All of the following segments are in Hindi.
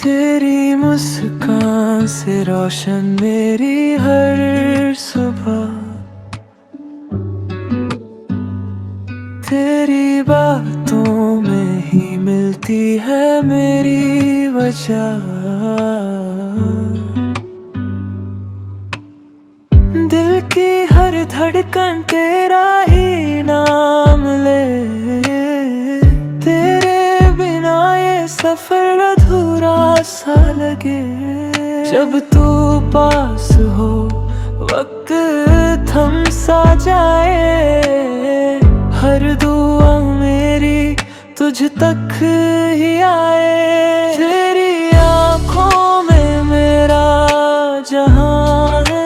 तेरी मुस्कान से रोशन मेरी हर सुबह, तेरी बातों में ही मिलती है मेरी वजह। दिल की हर धड़कन तेरा ही नाम ले, तेरे बिना ये सफर अधूरा सा लगे। जब तू पास हो वक्त थम सा जाए, हर दुआ मेरी तुझ तक ही आए। तेरी आँखों में मेरा जहां है,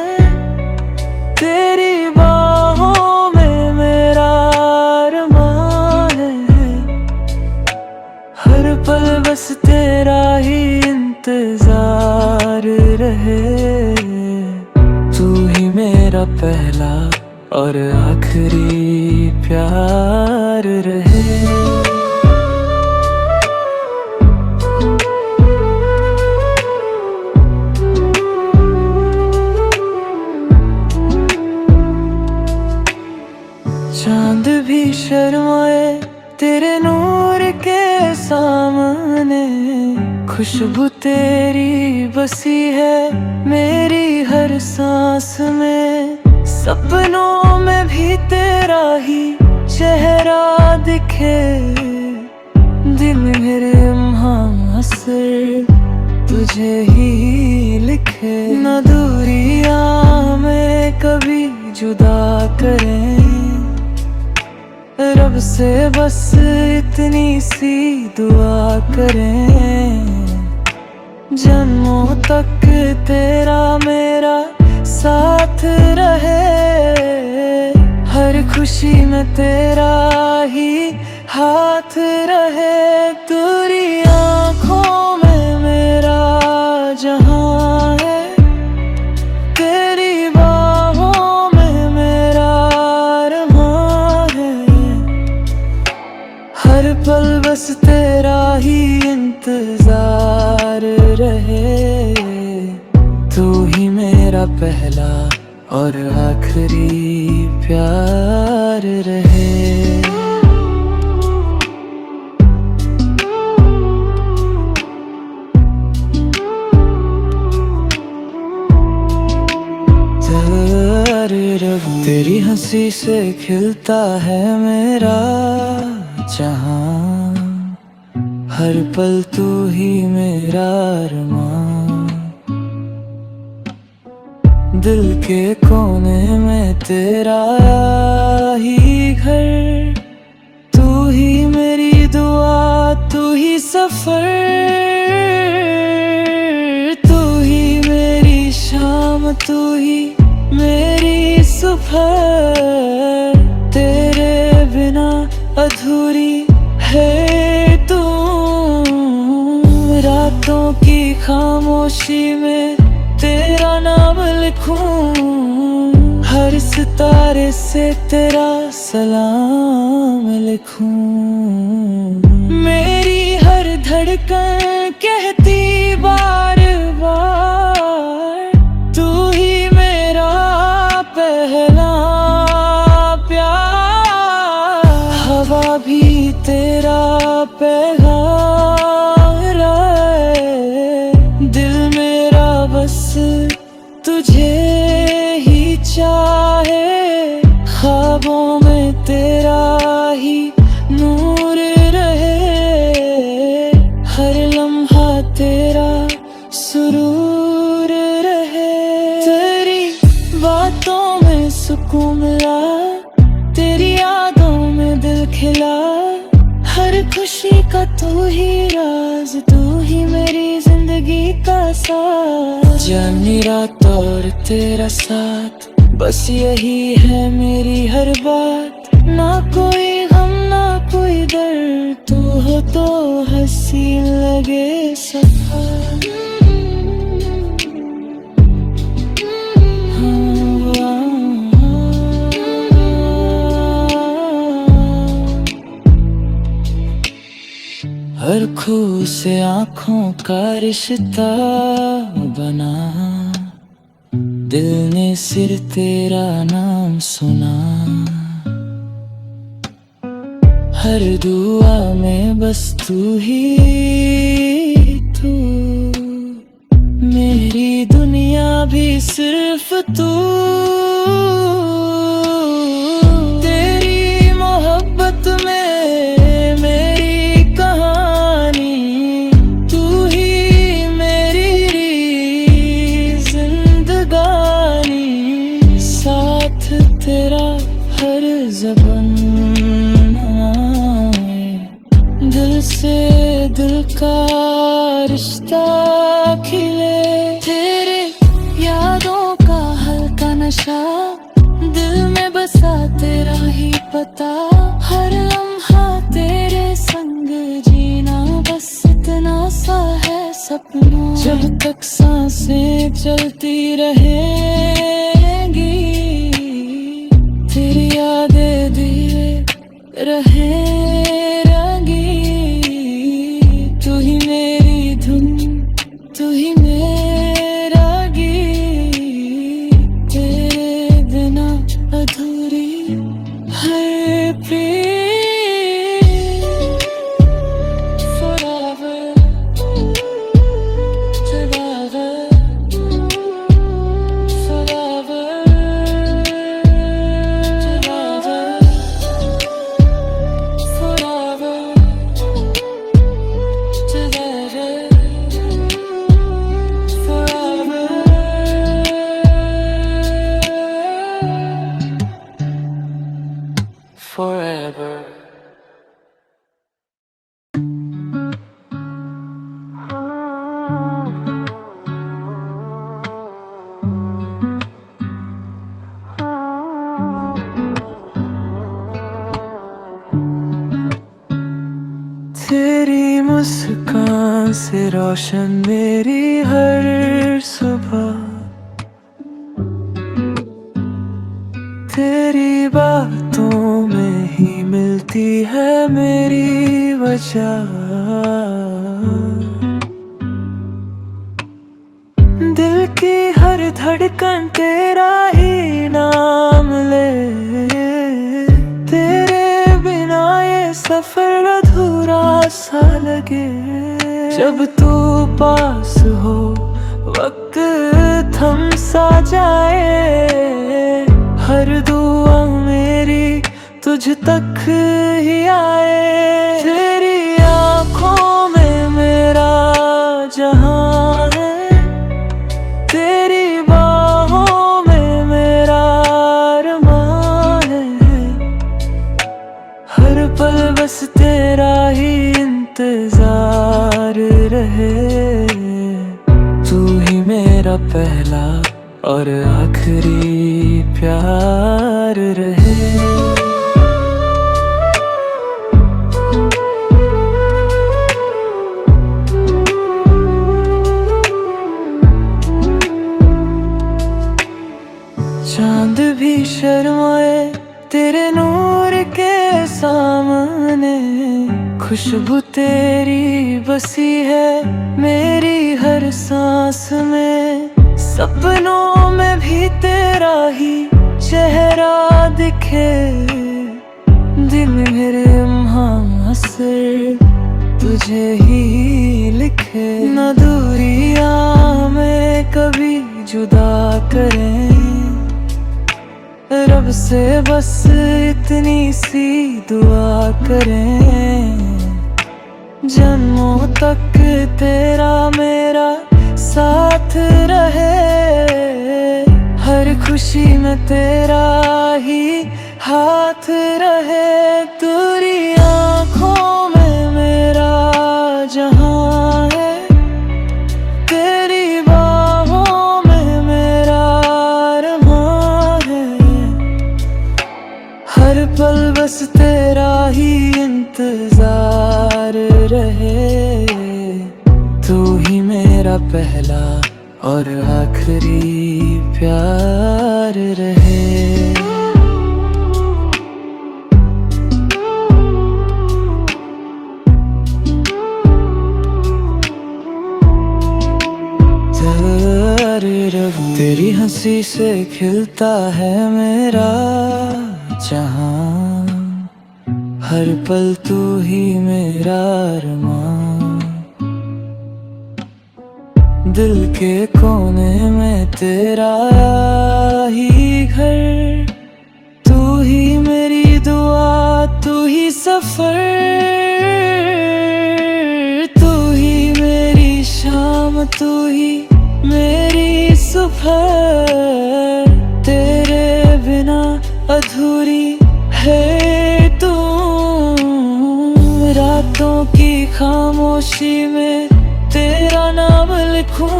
तेरी बाहों में मेरा अरमान है। हर पल बस तेरा ही इंतजार रहे, तू ही मेरा पहला और आखिरी प्यार रहे। चांद भी शर्माए तेरे नूर के सामने, खुशबू तेरी बसी है मेरी हर सांस में। सपनों में भी तेरा ही चेहरा दिखे, दिल मेरे मुहासिर तुझे ही लिखे। न दूरियां में कभी जुदा करें, रब से बस इतनी सी दुआ करें। जन्मों तक तेरा मेरा साथ रहे, हर खुशी में तेरा ही हाथ रहे। तेरी आँखों में मेरा जहां है, तेरी बाहों में मेरा अरमान है। हर पल बस तेरा ही इंतजार रहे, तू ही मेरा पहला और आखिरी प्यार रहे। तेरी हंसी से खिलता है मेरा जहां, हर पल तू ही मेरा अरमान। दिल के कोने में तेरा ही घर, तू ही मेरी दुआ, तू ही सफर, तू ही मेरी शाम, तू ही मेरी सुबह। तेरे बिना अधूरी है तू, रातों की खामोशी में तेरा नाम लिखूं। हर सितारे से तेरा सलाम लिखूं। मेरी हर धड़कन कहती बार बार, तू ही मेरा पहला प्यार। हवा भी तेरा पैगाम है, दिल मेरा बस तुझे ही चाहे। ख्वाबों में तेरा ही नूर रहे, हर लम्हा तेरा सुरूर रहे। तेरी बातों में सुकून मिला, तेरी यादों में दिल खिला। हर खुशी का तू ही राज, तू ही मेरी जिंदगी का साथ। जानी रात और तेरा साथ, बस यही है मेरी हर बात। ना कोई गम ना कोई दर्द, तू हो तो हंसी लगे सफर। हर आंखों से आंखों का रिश्ता बना, दिल ने सिर्फ तेरा नाम सुना। हर दुआ में बस तू ही तू, मेरी दुनिया भी सिर्फ तू। तेरी मोहब्बत में मेरी कहानी, तू ही मेरी जिंदगानी। साथ तेरा हर ज़बान, दिल से दिल का रिश्ता खिले। तेरे यादों का हल्का नशा, दिल में बसा तेरा ही पता। हर लम्हा तेरे संग जीना, बस इतना सा है सपना। जब तक सांसें चलती रहेंगी, तेरी यादें दिए रहे तू ही मेरी धुन, तू ही मेरा गीत। तेरे बिना अधूरी हर प्रीत। Forever, together, forever, together, forever. Forever. तेरी मुस्कान से रोशन मेरी हर सुबह, तेरी बातों में ही मिलती है मेरी वजह। दिल की हर धड़कन तेरा ही नाम ले, तेरे बिना ये सफर अधूरा सा लगे। जब तू पास हो वक्त थम सा जाए, हर दुआ मेरी तुझ तक ही आए। तेरी आँखों में मेरा जहां है, तेरी बाहों में मेरा अरमान है। हर पल बस तेरा ही इंतजार रहे, तू ही मेरा पहला और आखिरी प्यार रहे। चांद भी शर्माए तेरे नूर के सामने, खुशबू तेरी बसी है मेरी हर सांस में। सपनों में भी तेरा ही चेहरा दिखे, दिल मेरे मुहासिर तुझे ही लिखे। न दूरियां में कभी जुदा करें, रब से बस इतनी सी दुआ करें। जन्मों तक तेरा मेरा साथ रहे, हर खुशी में तेरा ही हाथ रहे। तेरी आँखों में मेरा जहां है, तेरी बाहों में मेरा अरमान है। हर पल बस तेरा ही इंतजार रहे, तू ही मेरा पहला और आखिरी प्यार रहे। रब तेरी हंसी से खिलता है मेरा जहां, हर पल तू ही मेरा अरमान। दिल के कोने में तेरा ही घर, तू ही मेरी दुआ, तू ही सफर, तू ही मेरी शाम, तू ही मेरी सुबह। तेरे बिना अधूरी है तू, रातों की खामोशी में तेरा नाम लिखूं,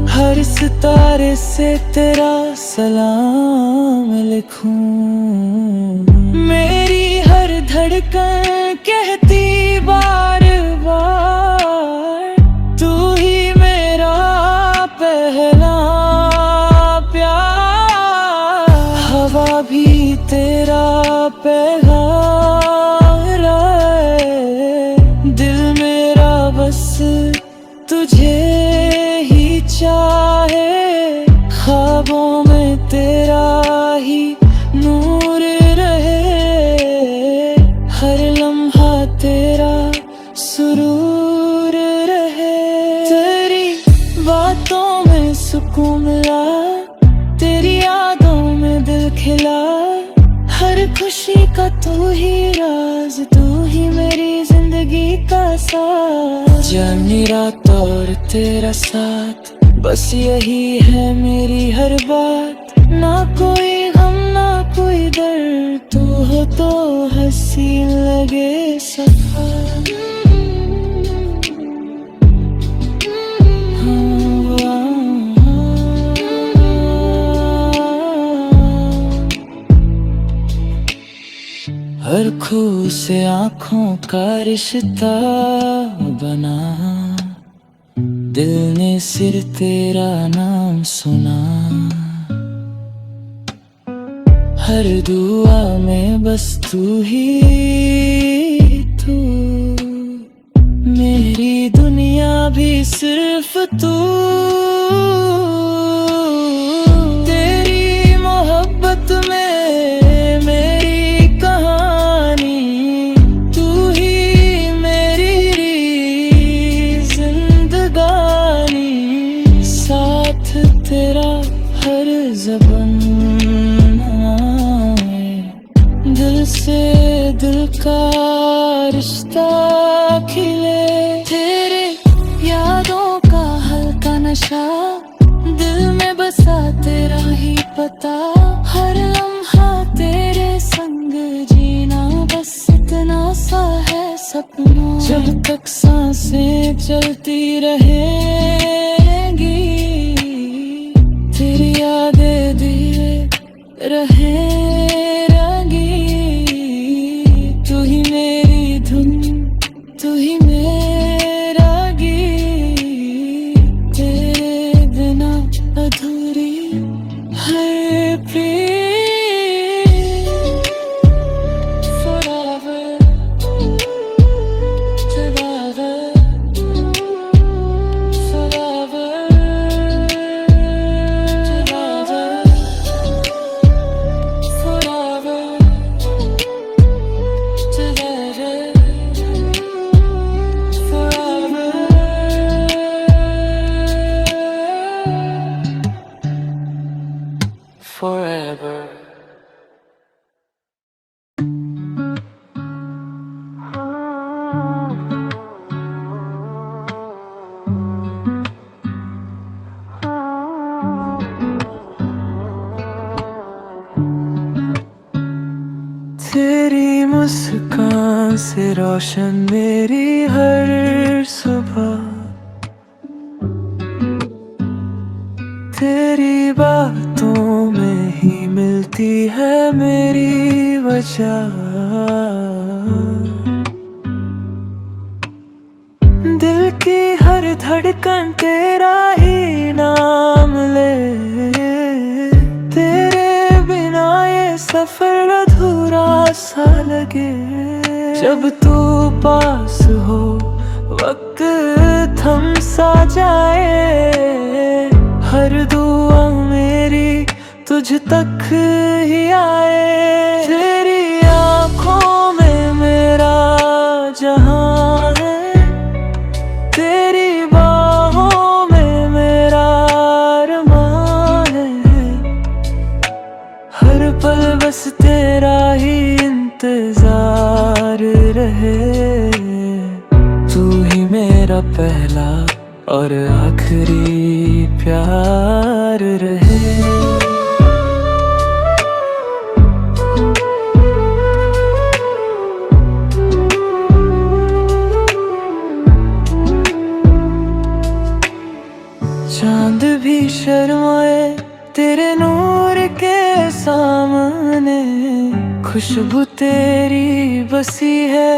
हर सितारे से तेरा सलाम लिखूं। मेरी हर धड़कन कहती बार बार, तू ही मेरा पहला प्यार। हवा भी तेरा पैगाम है, दिल मेरा बस तुझे ही चाहे। ख्वाबों में तेरा ही नूर रहे, हर लम्हा तेरा सुरूर रहे। तेरी बातों में सुकून मिला, तेरी यादों में दिल खिला, हर खुशी का तू ही राज, तू ही मेरी जिंदगी का साथ। जानी रात और तेरा साथ, बस यही है मेरी हर बात। ना कोई गम ना कोई दर्द, तू हो तो हंसी लगे सफा। हर खू से आँखों का रिश्ता बना, दिल ने सिर्फ तेरा नाम सुना। हर दुआ में बस तू ही तू, मेरी दुनिया भी सिर्फ तू। तेरी मोहब्बत में तेरा हर ज़बान है, दिल से दिल का रिश्ता खिले। तेरे यादों का हल्का नशा, दिल में बसा तेरा ही पता। हर लम्हा तेरे संग जीना, बस इतना सा है सपना। जब तक सांसें चलती रहेंगी, तेरी यादें धीरे रहेंगी। तू ही मेरी धुन, तू ही मेरा गीत, तेरे बिना अधूरी हर प्रीत। Forever, together, forever. Forever. तेरी मुस्कान से रोशन मेरी हर सुबह, तेरी बातों में ही मिलती है मेरी वजह। दिल की हर धड़कन तेरा ही नाम ले, तेरे बिना ये सफर अधूरा सा लगे। जब तू पास हो वक्त थम सा जाए, हर दुआ मेरी तुझ तक ही आए। तेरी आँखों में मेरा जहां है, तेरी बाहों में मेरा अरमां है। हर पल बस तेरा ही इंतजार रहे। तू ही मेरा पहला और आखिरी प्यार रहे। चांद भी शर्माए तेरे नूर के सामने। खुशबू तेरी बसी है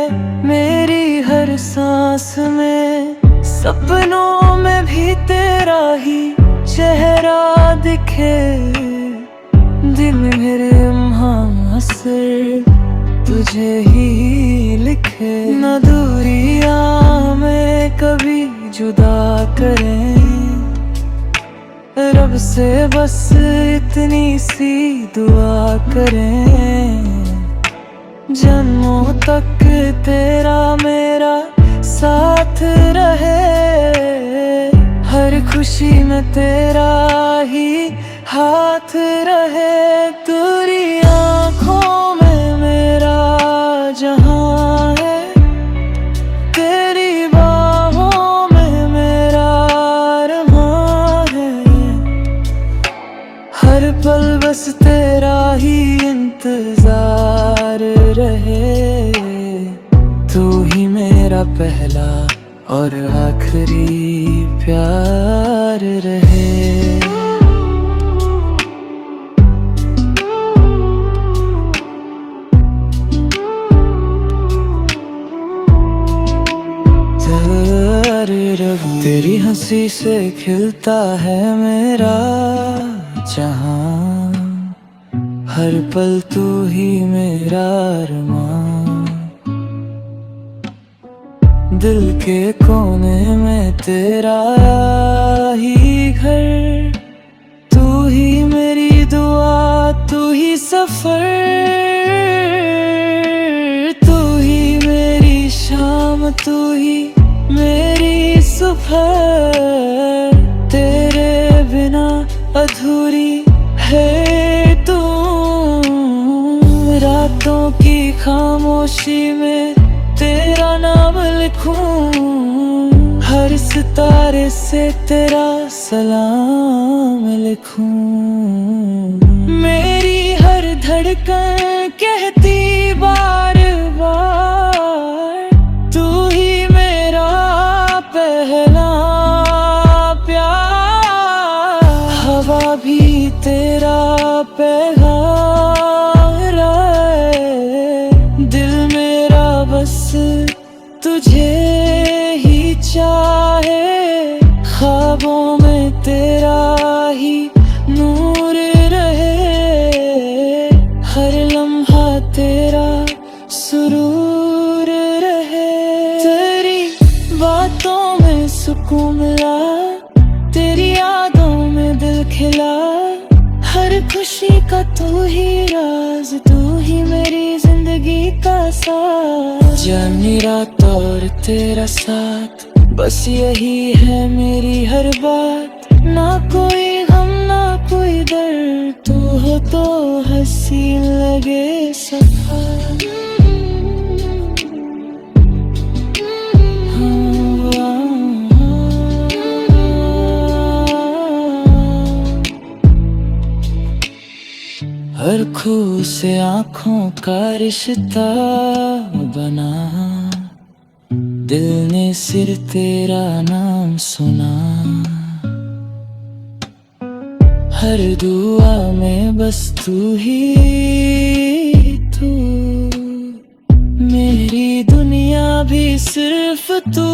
मेरी हर सांस में। सपनों में भी तेरा ही चेहरा दिखे। दिल मेरे असर तुझे ही लिखे। न दूरियां में कभी जुदा करें, रब से बस इतनी सी दुआ करें। जन्मों तक तेरा मेरा साथ रहे। हर खुशी में तेरा ही हाथ रहे। तेरी आँखों में मेरा जहां है, तेरी बाहों में मेरा अरमां है। हर पल बस तेरा ही इंतजार रहे। तू ही मेरा पहला और आखिरी प्यार रहे। तेरी हंसी से खिलता है मेरा जहां। हर पल तू ही मेरा अरमां। दिल के कोने में तेरा ही घर। तू ही मेरी दुआ, तू ही सफर। तू ही मेरी शाम, तू ही मेरी सुबह। तेरे बिना अधूरी है तू। रातों की खामोशी में तेरा नाम लिखूं। हर सितारे से तेरा सलाम लिखूं। मेरी हर धड़कन कहती बार बार, तू ही मेरा पहला प्यार। हवा भी तेरा पैगाम है। दिल मेरा बस तुझे ही चाहे। ख्वाबों में तेरा ही नूर रहे। हर लम्हा तेरा सुरूर रहे। तेरी बातों में सुकून मिला, तेरी यादों में दिल खिला। हर खुशी का तू ही राज, तू ही मेरी जिंदगी का साथ। जानी रात और तेरा साथ, बस यही है मेरी हर बात। ना कोई गम ना कोई दर्द, तू हो तो हंसी लगे सफा। हर खू से आँखों का रिश्ता बना। दिल ने सिर्फ तेरा नाम सुना। हर दुआ में बस तू ही तू। मेरी दुनिया भी सिर्फ तू।